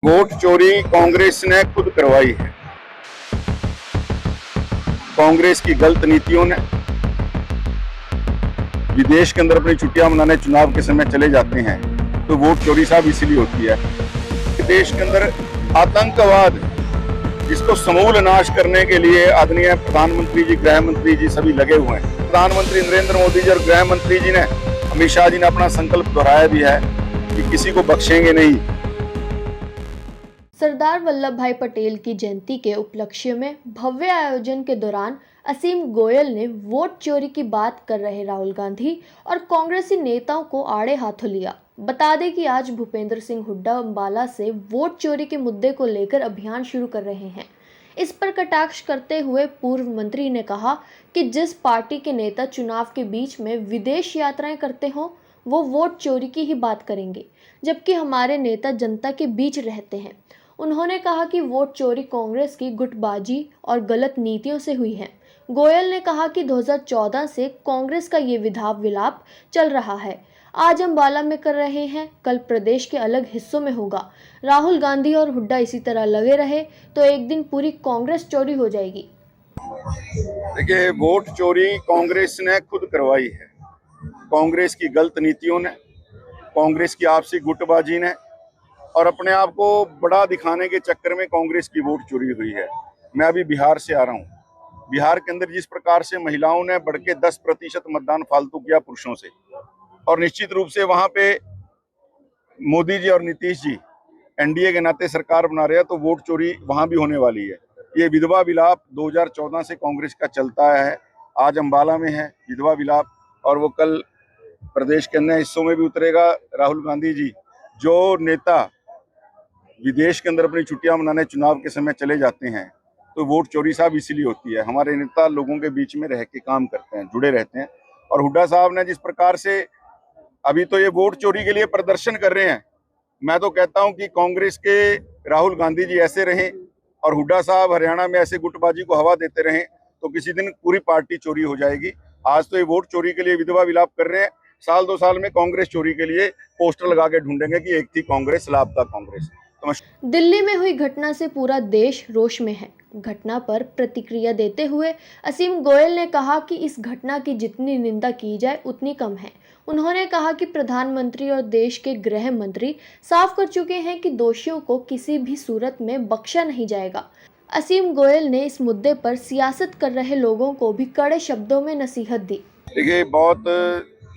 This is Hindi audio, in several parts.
वोट चोरी कांग्रेस ने खुद करवाई है। कांग्रेस की गलत नीतियों ने विदेश के अंदर अपनी छुट्टियां मनाने चुनाव के समय चले जाते हैं, तो वोट चोरी साहब इसीलिए होती है। देश के अंदर आतंकवाद जिसको समूल नाश करने के लिए आदरणीय प्रधानमंत्री जी, गृह मंत्री जी सभी लगे हुए हैं। प्रधानमंत्री नरेंद्र मोदी जी और गृह मंत्री जी ने, अमित शाह जी ने अपना संकल्प दोहराया भी है कि किसी को बख्शेंगे नहीं। सरदार वल्लभ भाई पटेल की जयंती के उपलक्ष्य में भव्य आयोजन के दौरान असीम गोयल ने वोट चोरी की बात कर रहे राहुल गांधी और कांग्रेसी नेताओं को आड़े हाथों लिया। बता दें कि आज भूपेंद्र सिंह हुड्डा अंबाला से वोट चोरी के मुद्दे को लेकर अभियान शुरू कर रहे हैं। इस पर कटाक्ष करते हुए पूर्व मंत्री ने कहा कि जिस पार्टी के नेता चुनाव के बीच में विदेश यात्राएं करते हों, वो वोट चोरी की ही बात करेंगे, जबकि हमारे नेता जनता के बीच रहते हैं। उन्होंने कहा कि वोट चोरी कांग्रेस की गुटबाजी और गलत नीतियों से हुई है। गोयल ने कहा कि 2014 से कांग्रेस का ये विधाव विलाप चल रहा है। आज अंबाला में कर रहे हैं, कल प्रदेश के अलग हिस्सों में होगा। राहुल गांधी और हुड्डा इसी तरह लगे रहे तो एक दिन पूरी कांग्रेस चोरी हो जाएगी। देखिए, वोट चोरी कांग्रेस ने खुद करवाई है। कांग्रेस की गलत नीतियों ने, कांग्रेस की आपसी गुटबाजी ने और अपने आप को बड़ा दिखाने के चक्कर में कांग्रेस की वोट चोरी हुई है। मैं अभी बिहार से आ रहा हूँ। बिहार के अंदर जिस प्रकार से महिलाओं ने बढ़ के 10% मतदान फालतू किया पुरुषों से, और निश्चित रूप से वहां पे मोदी जी और नीतीश जी एनडीए के नाते सरकार बना रहे हैं, तो वोट चोरी वहां भी होने वाली है। ये विधवा विलाप 2014 से कांग्रेस का चलता है। आज अंबाला में है विधवा विलाप, और वो कल प्रदेश के अन्य हिस्सों में भी उतरेगा। राहुल गांधी जी, जो नेता विदेश के अंदर अपनी छुट्टियां मनाने चुनाव के समय चले जाते हैं, तो वोट चोरी साहब इसीलिए होती है। हमारे नेता लोगों के बीच में रह के काम करते हैं, जुड़े रहते हैं। और हुड्डा साहब ने जिस प्रकार से अभी तो ये वोट चोरी के लिए प्रदर्शन कर रहे हैं, मैं तो कहता हूं कि कांग्रेस के राहुल गांधी जी ऐसे रहें और हुड्डा साहब हरियाणा में ऐसे गुटबाजी को हवा देते रहें, तो किसी दिन पूरी पार्टी चोरी हो जाएगी। आज तो ये वोट चोरी के लिए विधवा विलाप कर रहे हैं, साल 2 साल में कांग्रेस चोरी के लिए पोस्टर लगा के ढूंढेंगे कि एक थी कांग्रेस, लाभ था कांग्रेस। दिल्ली में हुई घटना से पूरा देश रोष में है। घटना पर प्रतिक्रिया देते हुए असीम गोयल ने कहा कि इस घटना की जितनी निंदा की जाए उतनी कम है। उन्होंने कहा कि प्रधानमंत्री और देश के गृह मंत्री साफ कर चुके हैं कि दोषियों को किसी भी सूरत में बख्शा नहीं जाएगा। असीम गोयल ने इस मुद्दे पर सियासत कर रहे लोगों को भी कड़े शब्दों में नसीहत दी। देखिए, बहुत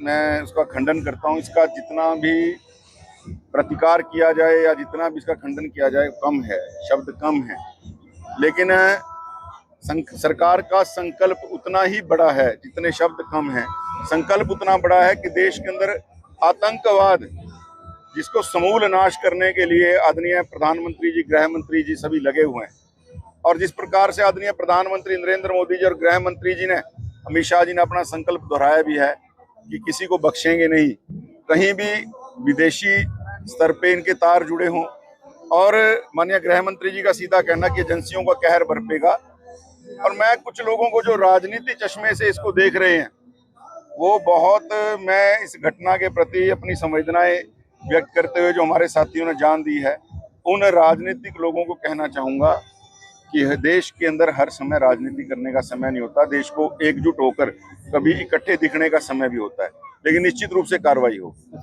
मैं उसका खंडन करता हूँ। इसका जितना भी प्रतिकार किया जाए या जितना भी इसका खंडन किया जाए कम है, शब्द कम है। लेकिन सरकार का संकल्प उतना ही बड़ा है जितने शब्द कम हैं। संकल्प उतना बड़ा है कि देश के अंदर आतंकवाद जिसको समूल नाश करने के लिए आदरणीय प्रधानमंत्री जी, गृह मंत्री जी सभी लगे हुए हैं। और जिस प्रकार से आदरणीय प्रधानमंत्री नरेंद्र मोदी जी और गृह मंत्री जी ने, अमित शाह जी ने अपना संकल्प दोहराया भी है कि किसी को बख्शेंगे नहीं। कहीं भी विदेशी स्तर पे इनके तार जुड़े हों, और माननीय गृह मंत्री जी का सीधा कहना कि एजेंसियों का कहर बरपेगा। और मैं कुछ लोगों को जो राजनीति चश्मे से इसको देख रहे हैं, वो बहुत, मैं इस घटना के प्रति अपनी संवेदनाएं व्यक्त करते हुए जो हमारे साथियों ने जान दी है, उन राजनीतिक लोगों को कहना चाहूंगा कि देश के अंदर हर समय राजनीति करने का समय नहीं होता। देश को एकजुट होकर कभी इकट्ठे दिखने का समय भी होता है, लेकिन निश्चित रूप से कार्रवाई हो।